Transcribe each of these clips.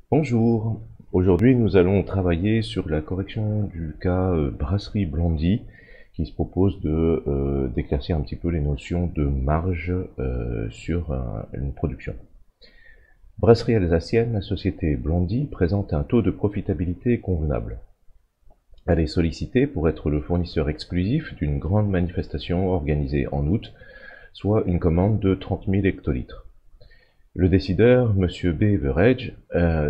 Bonjour, aujourd'hui nous allons travailler sur la correction du cas Brasserie Blandy qui se propose d'éclaircir un petit peu les notions de marge sur une production. Brasserie alsacienne, la société Blandy présente un taux de profitabilité convenable. Elle est sollicitée pour être le fournisseur exclusif d'une grande manifestation organisée en août, soit une commande de 30 000 hectolitres. Le décideur, M. Beveridge,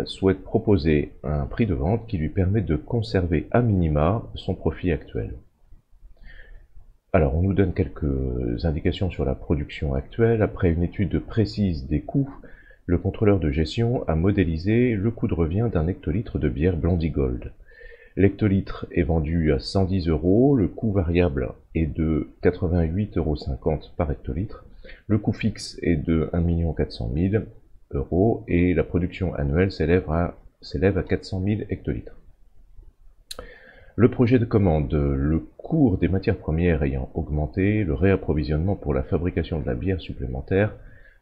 souhaite proposer un prix de vente qui lui permet de conserver à minima son profit actuel. Alors, on nous donne quelques indications sur la production actuelle. Après une étude précise des coûts, le contrôleur de gestion a modélisé le coût de revient d'un hectolitre de bière Blandy Gold. L'hectolitre est vendu à 110 €, le coût variable est de 88,50 € par hectolitre, le coût fixe est de 1 400 000 € et la production annuelle s'élève à 400 000 hectolitres. Le projet de commande, le cours des matières premières ayant augmenté, le réapprovisionnement pour la fabrication de la bière supplémentaire,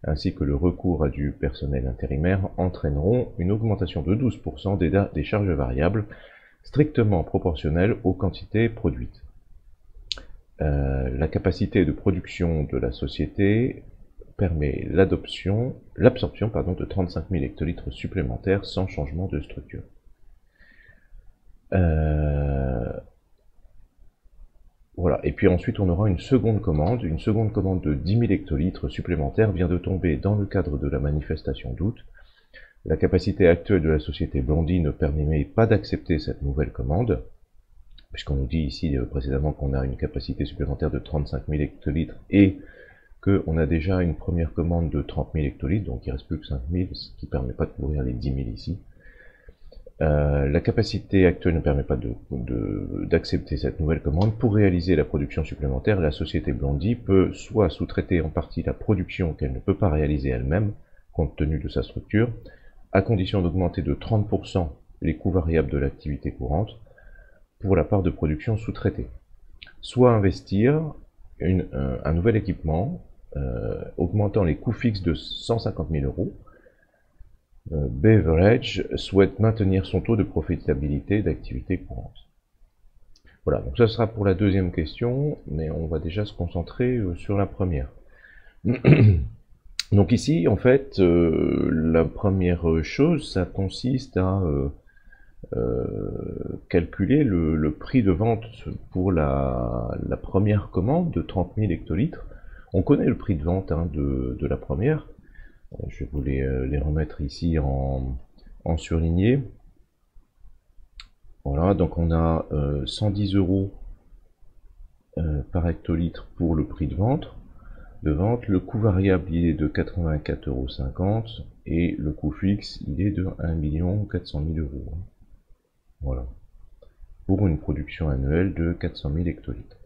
ainsi que le recours à du personnel intérimaire entraîneront une augmentation de 12% des charges variables, strictement proportionnelle aux quantités produites. La capacité de production de la société permet l'absorption de 35 000 hectolitres supplémentaires sans changement de structure. Voilà, et puis ensuite on aura une seconde commande de 10 000 hectolitres supplémentaires vient de tomber dans le cadre de la manifestation d'août. La capacité actuelle de la société Blandy ne permet pas d'accepter cette nouvelle commande, puisqu'on nous dit ici précédemment qu'on a une capacité supplémentaire de 35 000 hectolitres et qu'on a déjà une première commande de 30 000 hectolitres, donc il ne reste plus que 5 000, ce qui ne permet pas de couvrir les 10 000 ici. La capacité actuelle ne permet pas d'accepter cette nouvelle commande. Pour réaliser la production supplémentaire, la société Blandy peut soit sous-traiter en partie la production qu'elle ne peut pas réaliser elle-même, compte tenu de sa structure, à condition d'augmenter de 30% les coûts variables de l'activité courante pour la part de production sous-traitée. Soit investir un nouvel équipement, augmentant les coûts fixes de 150 000 €. Beveridge souhaite maintenir son taux de profitabilité d'activité courante. Voilà, donc ça sera pour la deuxième question, mais on va déjà se concentrer sur la première. Donc ici, en fait, la première chose, ça consiste à calculer le prix de vente pour la première commande de 30 000 hectolitres. On connaît le prix de vente de la première. Je vais vous les remettre ici en surligné. Voilà, donc on a 110 € par hectolitre pour le prix de vente. Le coût variable il est de 84,50 € et le coût fixe il est de 1 400 000 €. Voilà, pour une production annuelle de 400 000 hectolitres.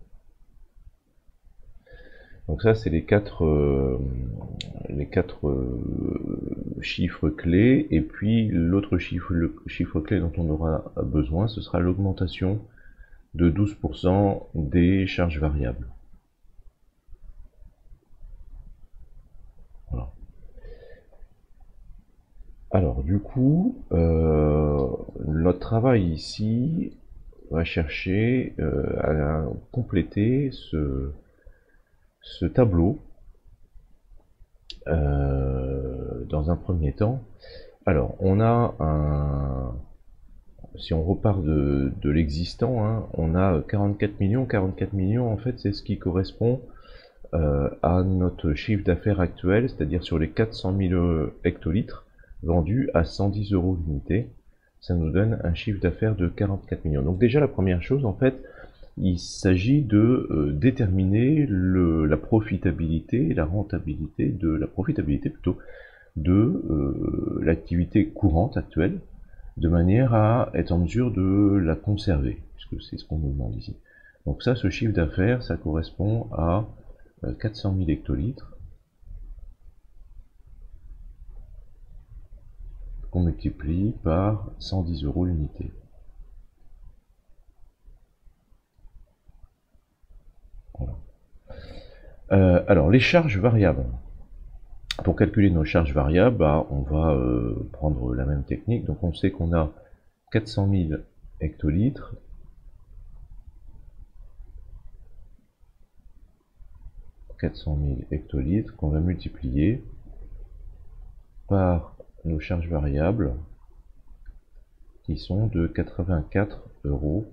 Donc ça, c'est les quatre chiffres clés. Et puis l'autre chiffre, le chiffre clé dont on aura besoin, ce sera l'augmentation de 12% des charges variables. Voilà. Alors du coup, notre travail ici va chercher à compléter ce tableau dans un premier temps. Alors, on a si on repart de l'existant, hein, on a 44 millions. 44 millions, en fait, c'est ce qui correspond à notre chiffre d'affaires actuel, c'est-à-dire sur les 400 000 hectolitres vendus à 110 € l'unité. Ça nous donne un chiffre d'affaires de 44 millions. Donc déjà, la première chose, en fait, il s'agit de déterminer la profitabilité, la rentabilité, la profitabilité plutôt, de l'activité courante actuelle, de manière à être en mesure de la conserver, puisque c'est ce qu'on nous demande ici. Donc ça, ce chiffre d'affaires, ça correspond à 400 000 hectolitres, qu'on multiplie par 110 € l'unité. Voilà. Alors, les charges variables. Pour calculer nos charges variables, bah, on va prendre la même technique. Donc on sait qu'on a 400 000 hectolitres. Qu'on va multiplier par nos charges variables qui sont de 84,50 €.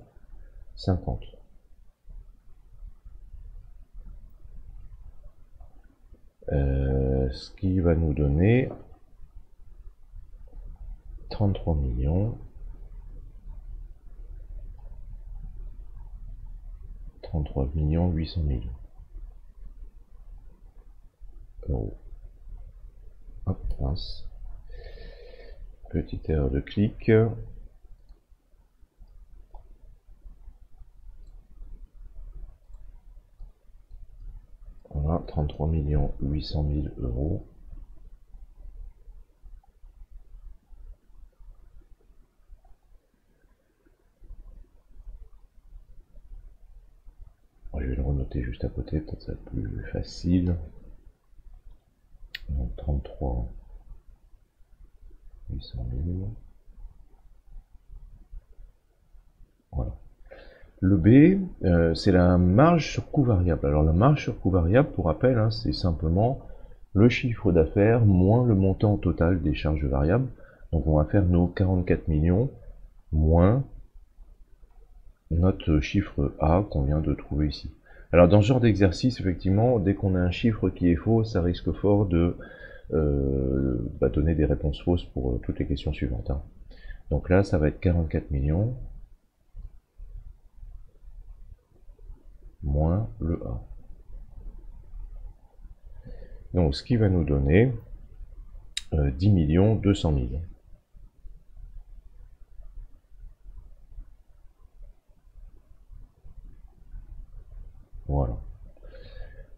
Ce qui va nous donner 33 millions 800 000 €. Hop, mince. Petite erreur de clic. Voilà, 33 800 000 €. Je vais le renoter juste à côté, peut-être ça va être plus facile. Donc 33 800 000. Voilà. Le B, c'est la marge sur coût variable. Alors la marge sur coût variable, pour rappel, hein, c'est simplement le chiffre d'affaires moins le montant total des charges variables. Donc on va faire nos 44 millions moins notre chiffre A qu'on vient de trouver ici. Alors dans ce genre d'exercice, effectivement, dès qu'on a un chiffre qui est faux, ça risque fort de donner des réponses fausses pour toutes les questions suivantes, hein. Donc là, ça va être 44 millions moins le A. Donc ce qui va nous donner 10 200 000. Voilà.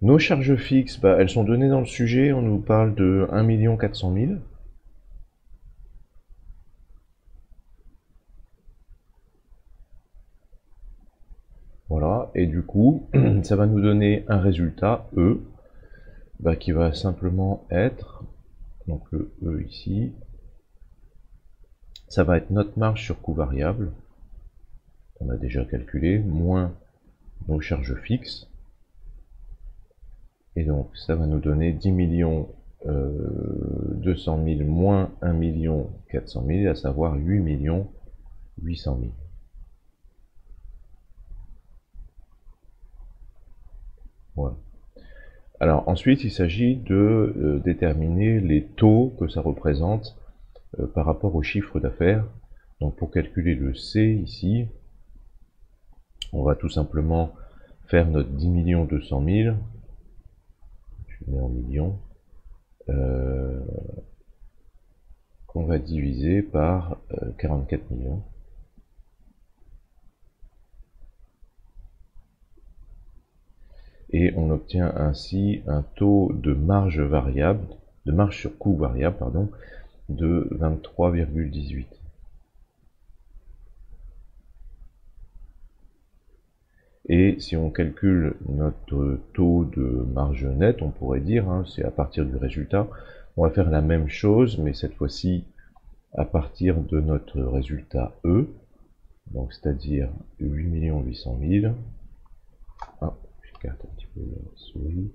Nos charges fixes, bah, elles sont données dans le sujet, on nous parle de 1 400 000. Voilà, et du coup, ça va nous donner un résultat, E, bah, qui va simplement être, donc le E ici, ça va être notre marge sur coût variable, qu'on a déjà calculé, moins nos charges fixes, et donc ça va nous donner 10 200 000 moins 1 400 000, à savoir 8 800 000. Voilà. Alors ensuite, il s'agit de déterminer les taux que ça représente par rapport au chiffre d'affaires. Donc pour calculer le C ici, on va tout simplement faire notre 10 200 000, je mets en millions, qu'on va diviser par 44 millions. Et on obtient ainsi un taux de marge variable, de marge sur coût variable, pardon, de 23,18. Et si on calcule notre taux de marge nette, on pourrait dire, hein, c'est à partir du résultat, on va faire la même chose, mais cette fois-ci à partir de notre résultat E, donc c'est-à-dire 8 800 000. Ah, j'écarte un petit peu la souris.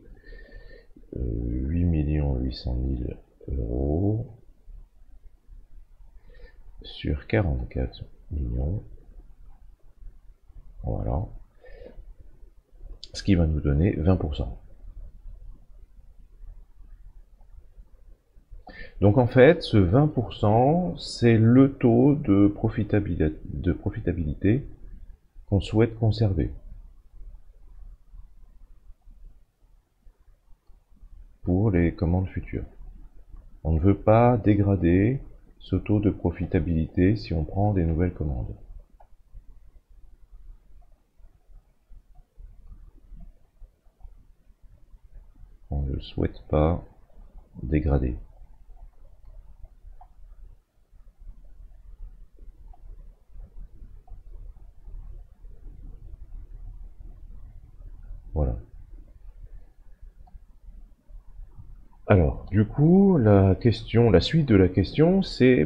8 800 000 € sur 44 millions. Voilà. Ce qui va nous donner 20%. Donc en fait, ce 20%, c'est le taux de profitabilité qu'on souhaite conserver pour les commandes futures. On ne veut pas dégrader ce taux de profitabilité si on prend des nouvelles commandes. On ne souhaite pas dégrader. Voilà. Alors, du coup, la suite de la question, c'est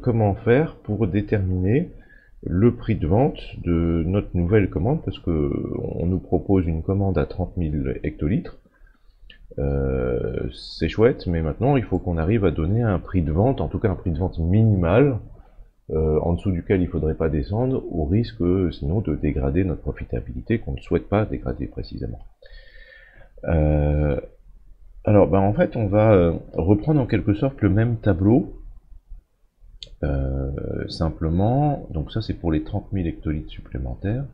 comment faire pour déterminer le prix de vente de notre nouvelle commande, parce que on nous propose une commande à 30 000 hectolitres. C'est chouette, mais maintenant il faut qu'on arrive à donner un prix de vente, en tout cas un prix de vente minimal, en dessous duquel il ne faudrait pas descendre, au risque sinon de dégrader notre profitabilité, qu'on ne souhaite pas dégrader précisément. Euh, en fait, on va reprendre en quelque sorte le même tableau, simplement, donc ça c'est pour les 30 000 hectolitres supplémentaires.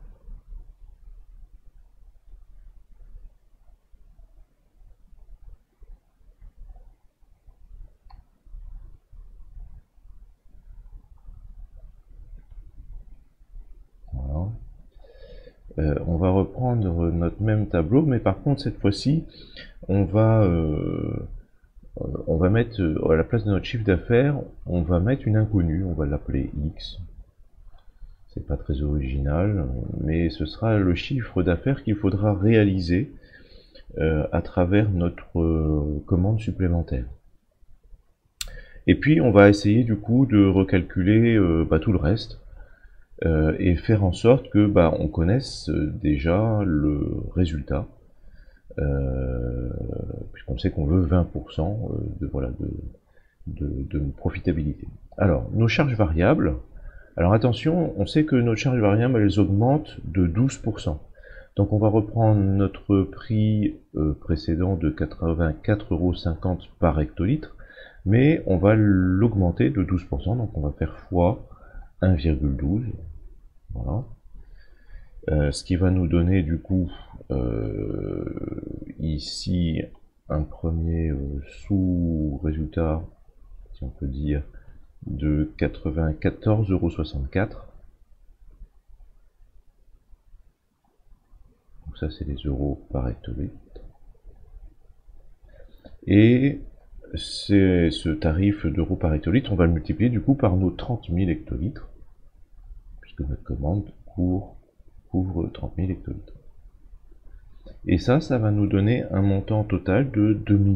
Voilà. On va reprendre notre même tableau, mais par contre cette fois-ci, on va mettre à la place de notre chiffre d'affaires, on va mettre une inconnue, on va l'appeler X. C'est pas très original, mais ce sera le chiffre d'affaires qu'il faudra réaliser à travers notre commande supplémentaire. Et puis on va essayer du coup de recalculer tout le reste et faire en sorte que on connaisse déjà le résultat, puisqu'on sait qu'on veut 20% de profitabilité. Alors, nos charges variables, alors attention, on sait que nos charges variables, elles augmentent de 12%. Donc on va reprendre notre prix précédent de 84,50 € par hectolitre, mais on va l'augmenter de 12%, donc on va faire fois 1,12. Voilà. Ce qui va nous donner du coup ici un premier sous-résultat, si on peut dire, de 94,64 €. Donc ça c'est les euros par hectolitre. Et ce tarif d'euros par hectolitre, on va le multiplier du coup par nos 30 000 hectolitres, puisque notre commande couvre 30 000 hectolitres. Et ça va nous donner un montant total de 2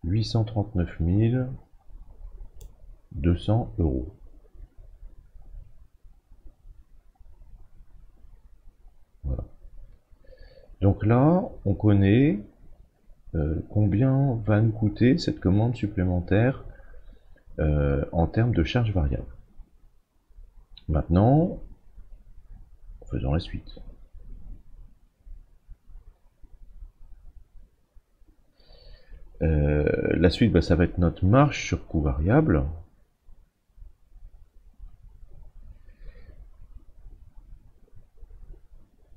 839 200 €. Voilà. Donc là, on connaît combien va nous coûter cette commande supplémentaire en termes de charges variables. Maintenant, faisons la suite. La suite, ça va être notre marge sur coût variable.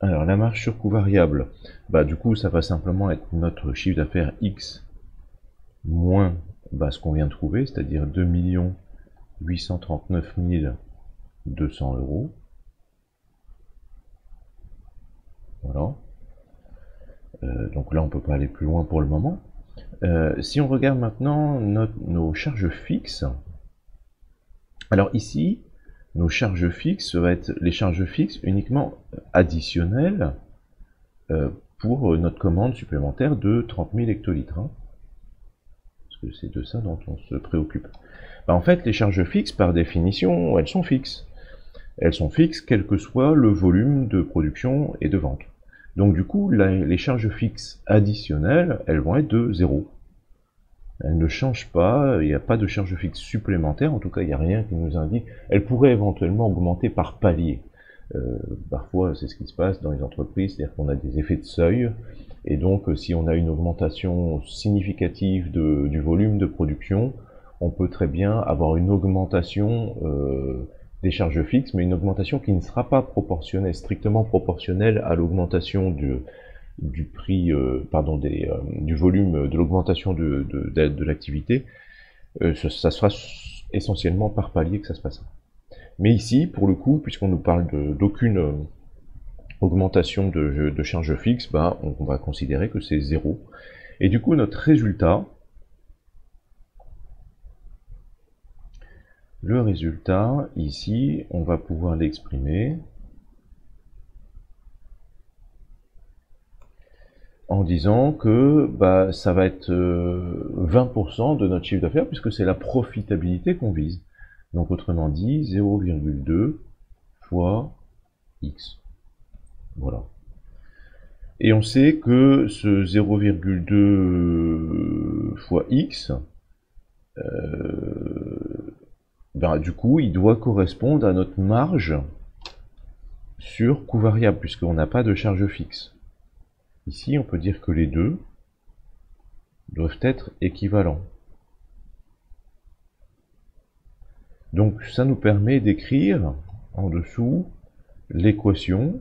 Alors la marge sur coût variable, du coup ça va simplement être notre chiffre d'affaires X moins ce qu'on vient de trouver, c'est-à-dire 2 839 200 €. Voilà. Donc là on peut pas aller plus loin pour le moment. Si on regarde maintenant nos charges fixes, alors ici, nos charges fixes, ça va être les charges fixes uniquement additionnelles pour notre commande supplémentaire de 30 000 hectolitres. Hein, parce que c'est de ça dont on se préoccupe. En fait, les charges fixes, par définition, elles sont fixes. Elles sont fixes quel que soit le volume de production et de vente. Donc du coup, les charges fixes additionnelles, elles vont être de 0. Elles ne changent pas, il n'y a pas de charge fixe supplémentaire, en tout cas il n'y a rien qui nous indique. Elles pourraient éventuellement augmenter par palier. Parfois c'est ce qui se passe dans les entreprises, c'est-à-dire qu'on a des effets de seuil, et donc si on a une augmentation significative du volume de production, on peut très bien avoir une augmentation des charges fixes, mais une augmentation qui ne sera pas proportionnelle, strictement proportionnelle à l'augmentation du prix, du volume, de l'augmentation de l'activité. Ça sera essentiellement par palier que ça se passera. Mais ici, pour le coup, puisqu'on nous parle d'aucune augmentation de charge fixe, on va considérer que c'est 0. Et du coup, notre résultat, le résultat, ici, on va pouvoir l'exprimer en disant que bah, ça va être 20% de notre chiffre d'affaires, puisque c'est la profitabilité qu'on vise. Donc autrement dit, 0,2 fois X. Voilà. Et on sait que ce 0,2 fois X, ben, du coup, il doit correspondre à notre marge sur coût variable, puisqu'on n'a pas de charge fixe. Ici, on peut dire que les deux doivent être équivalents. Donc ça nous permet d'écrire en dessous l'équation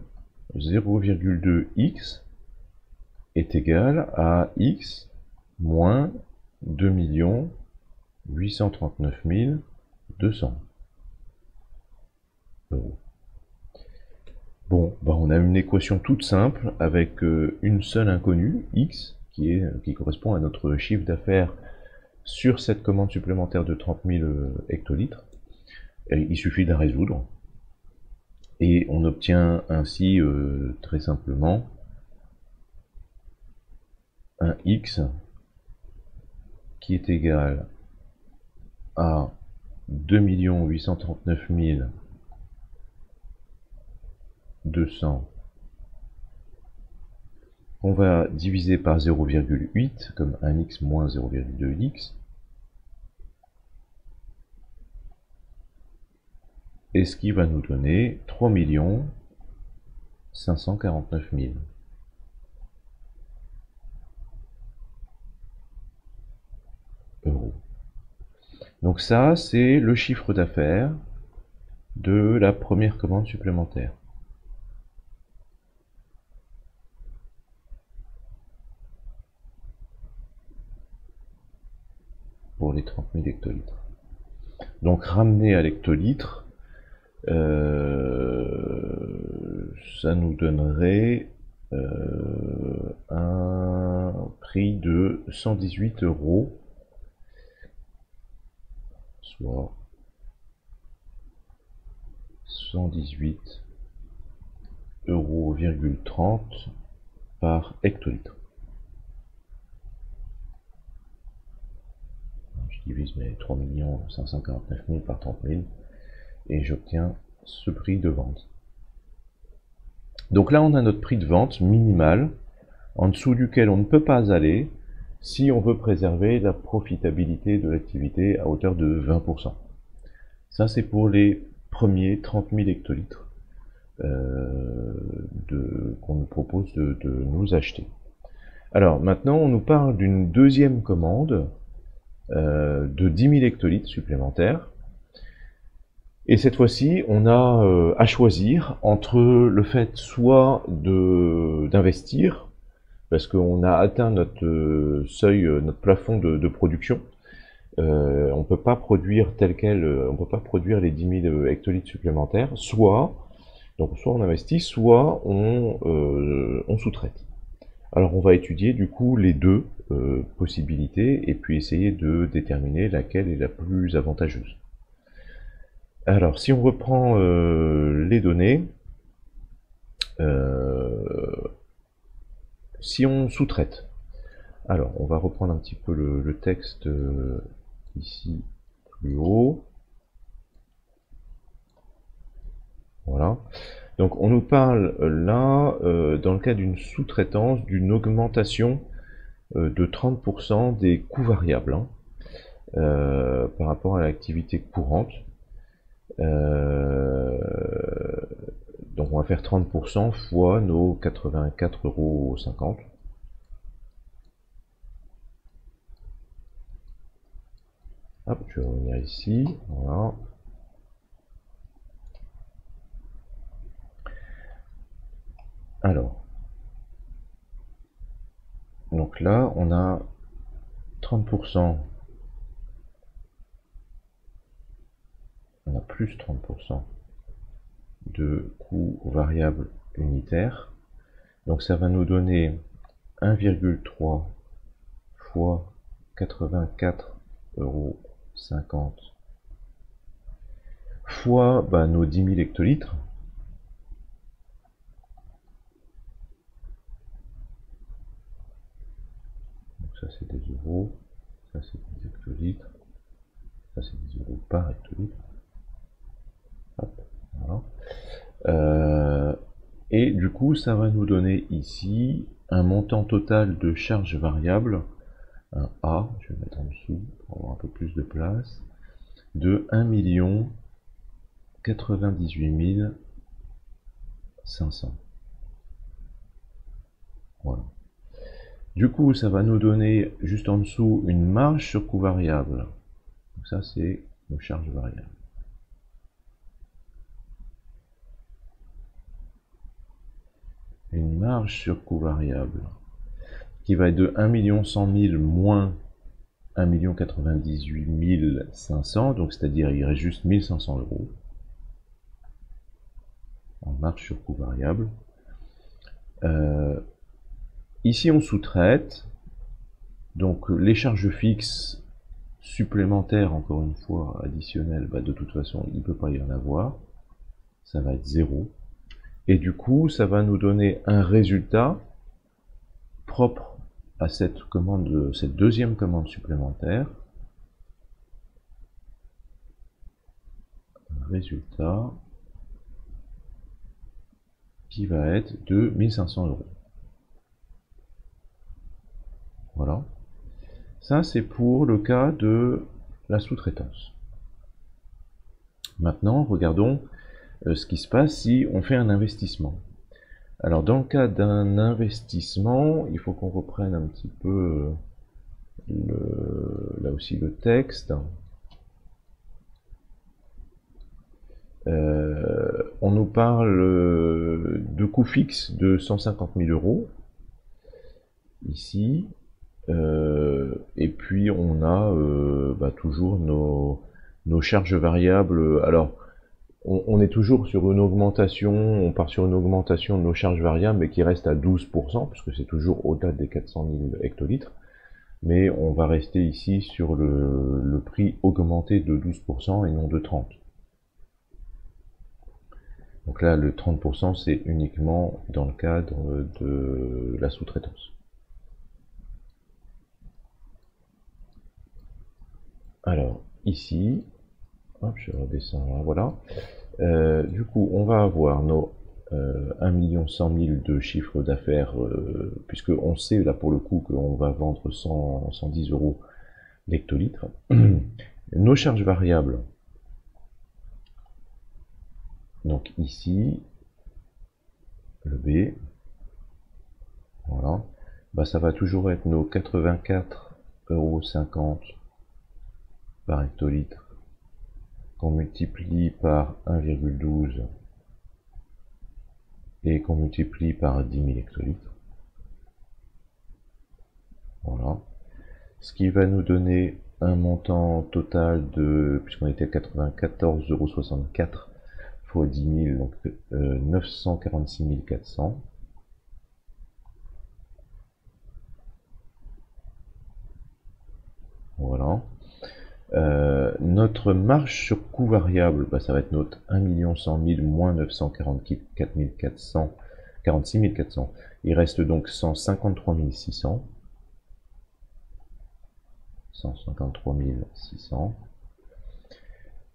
0,2x est égal à x moins 2 839 200 euros. Bon, bah on a une équation toute simple avec une seule inconnue, x, qui correspond à notre chiffre d'affaires sur cette commande supplémentaire de 30 000 hectolitres. Et il suffit de la résoudre. Et on obtient ainsi très simplement un x qui est égal à 2 839 200. On va diviser par 0,8 comme 1x moins 0,2x. Et ce qui va nous donner 3 549 000. Euros. Donc ça, c'est le chiffre d'affaires de la première commande supplémentaire. Pour les 30 000 hectolitres. Donc ramené à l'hectolitre, ça nous donnerait un prix de 118 euros, soit 118 euros, 30 par hectolitre. Je divise mes 3 549 000 par 30 000 et j'obtiens ce prix de vente. Donc là, on a notre prix de vente minimal, en dessous duquel on ne peut pas aller si on veut préserver la profitabilité de l'activité à hauteur de 20%. Ça, c'est pour les premiers 30 000 hectolitres qu'on nous propose de nous acheter. Alors maintenant, on nous parle d'une deuxième commande de 10 000 hectolitres supplémentaires. Et cette fois-ci, on a à choisir entre le fait soit d'investir, parce qu'on a atteint notre seuil, notre plafond de production. On peut pas produire tel quel, on peut pas produire les 10 000 hectolitres supplémentaires, soit on investit, soit on sous-traite. Alors on va étudier du coup les deux possibilités et puis essayer de déterminer laquelle est la plus avantageuse. Alors si on reprend les données, si on sous-traite, alors on va reprendre un petit peu le texte ici plus haut. Voilà. Donc on nous parle là, dans le cas d'une sous-traitance, d'une augmentation de 30% des coûts variables hein, par rapport à l'activité courante. Donc on va faire 30% fois nos 84,50 €. Hop, je vais revenir ici, voilà. Alors, donc là, on a 30%, on a plus 30% de coûts variables unitaires. Donc ça va nous donner 1,3 fois 84,50 € fois nos 10 000 hectolitres. euros, ça c'est des hectolitres, ça c'est des euros par hectolitre. Hop, voilà. Et du coup, ça va nous donner ici un montant total de charges variables, un A, je vais mettre en dessous pour avoir un peu plus de place, de 1 098 500. Voilà. Du coup, ça va nous donner juste en dessous une marge sur coût variable. Donc ça, c'est nos charges variables. Une marge sur coût variable qui va être de 1 100 000 moins 1 098 500, donc c'est-à-dire il reste juste 1500 euros en marge sur coût variable. Ici, on sous-traite, donc les charges fixes supplémentaires, encore une fois, additionnelles, bah, de toute façon, il ne peut pas y en avoir. Ça va être 0. Et du coup, ça va nous donner un résultat propre à cette commande, cette deuxième commande supplémentaire. Un résultat qui va être de 1500 euros. Voilà. Ça, c'est pour le cas de la sous-traitance. Maintenant, regardons ce qui se passe si on fait un investissement. Alors, dans le cas d'un investissement, il faut qu'on reprenne un petit peu là aussi le texte. On nous parle de coûts fixes de 150 000 euros ici. Et puis on a toujours nos charges variables. Alors on est toujours sur une augmentation, on part sur une augmentation de nos charges variables, mais qui reste à 12%, puisque c'est toujours au-delà des 400 000 hectolitres. Mais on va rester ici sur le prix augmenté de 12% et non de 30%. Donc là, le 30%, c'est uniquement dans le cadre de la sous-traitance. Alors, ici, hop, je redescends là, voilà. Du coup, on va avoir nos 1 100 000 de chiffre d'affaires, puisque on sait là pour le coup qu'on va vendre 110 euros l'hectolitre. Nos charges variables, donc ici, le B, voilà, bah, ça va toujours être nos 84,50 € par hectolitre qu'on multiplie par 1,12 et qu'on multiplie par 10 000 hectolitres. Voilà. Ce qui va nous donner un montant total de, puisqu'on était à 94,64 € fois 10 000, donc 946 400. Voilà. Notre marge sur coût variable, bah, ça va être notre 1 100 000 moins 944 400, 46 400. Il reste donc 153 600. 153 600.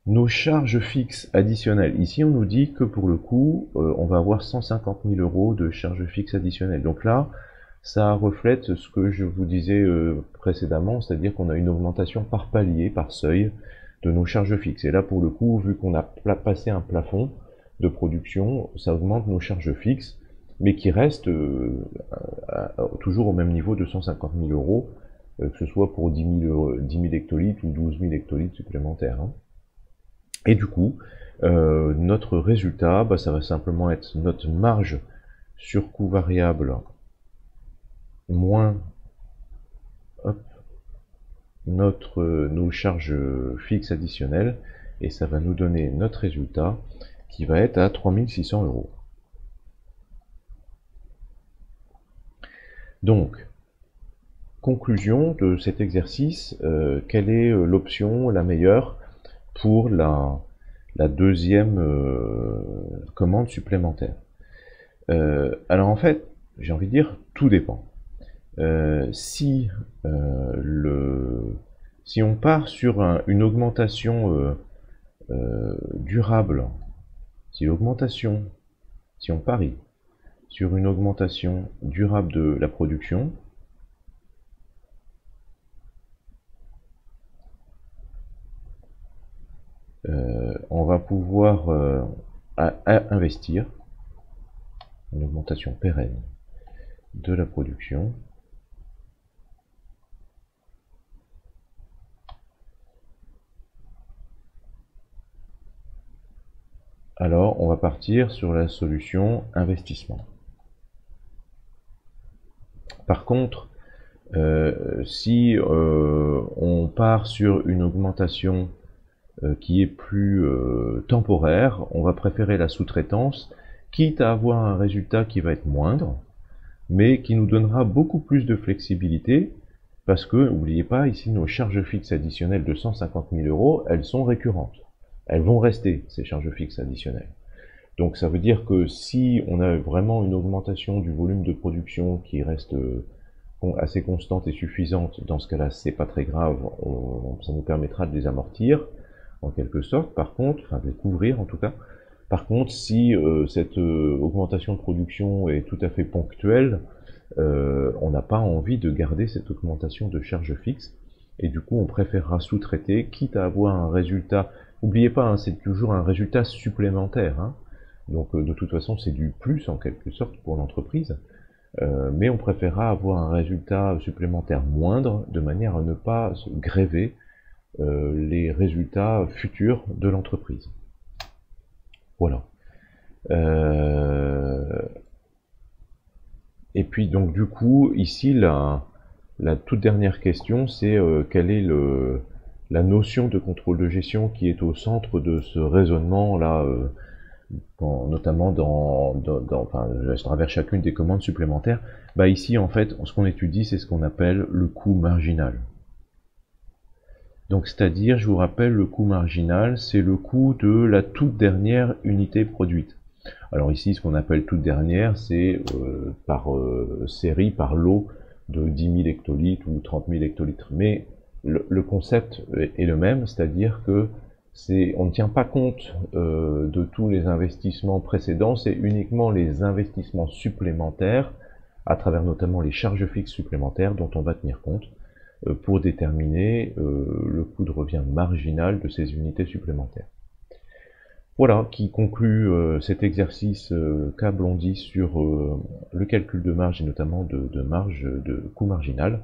Nos charges fixes additionnelles. Ici, on nous dit que pour le coup, on va avoir 150 000 euros de charges fixes additionnelles. Donc là, ça reflète ce que je vous disais précédemment, c'est-à-dire qu'on a une augmentation par palier, par seuil, de nos charges fixes. Et là, pour le coup, vu qu'on a passé un plafond de production, ça augmente nos charges fixes, mais qui restent toujours au même niveau de 150 000 euros, que ce soit pour 10 000 hectolitres ou 12 000 hectolitres supplémentaires. Hein. Et du coup, notre résultat, bah, ça va simplement être notre marge sur coût variable moins hop, nos charges fixes additionnelles, et ça va nous donner notre résultat qui va être à 3 600 euros. Donc, conclusion de cet exercice, quelle est l'option la meilleure pour la deuxième commande supplémentaire? Alors en fait, j'ai envie de dire, tout dépend. Si, si on part sur une augmentation durable, si on parie sur une augmentation durable de la production, on va pouvoir investir une augmentation pérenne de la production. Alors, on va partir sur la solution investissement. Par contre, si on part sur une augmentation qui est plus temporaire, on va préférer la sous-traitance, quitte à avoir un résultat qui va être moindre, mais qui nous donnera beaucoup plus de flexibilité, parce que, n'oubliez pas, ici nos charges fixes additionnelles de 150 000 €, elles sont récurrentes. Elles vont rester, ces charges fixes additionnelles. Donc ça veut dire que si on a vraiment une augmentation du volume de production qui reste assez constante et suffisante, dans ce cas-là, c'est pas très grave, ça nous permettra de les amortir, en quelque sorte, par contre, enfin de les couvrir en tout cas. Par contre, si cette augmentation de production est tout à fait ponctuelle, on n'a pas envie de garder cette augmentation de charge fixe, et du coup on préférera sous-traiter, quitte à avoir un résultat, n'oubliez pas, hein, c'est toujours un résultat supplémentaire, hein. Donc de toute façon c'est du plus en quelque sorte pour l'entreprise, mais on préférera avoir un résultat supplémentaire moindre, de manière à ne pas se gréver les résultats futurs de l'entreprise. Voilà. Et puis donc du coup, ici, la toute dernière question, c'est quelle est la notion de contrôle de gestion qui est au centre de ce raisonnement-là, notamment enfin, à travers chacune des commandes supplémentaires. Bah ici, en fait, ce qu'on étudie, c'est ce qu'on appelle le coût marginal. Donc, c'est-à-dire, je vous rappelle, le coût marginal, c'est le coût de la toute dernière unité produite. Alors ici, ce qu'on appelle toute dernière, c'est par série, par lot de 10 000 hectolitres ou 30 000 hectolitres. Mais le concept est le même, c'est-à-dire que on ne tient pas compte de tous les investissements précédents, c'est uniquement les investissements supplémentaires, à travers notamment les charges fixes supplémentaires, dont on va tenir compte pour déterminer le coût de revient marginal de ces unités supplémentaires. Voilà, qui conclut cet exercice qu'a Blondy sur le calcul de marge et notamment de marge de coût marginal.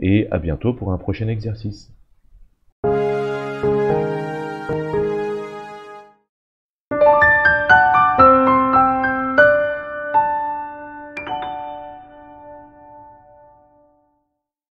Et à bientôt pour un prochain exercice.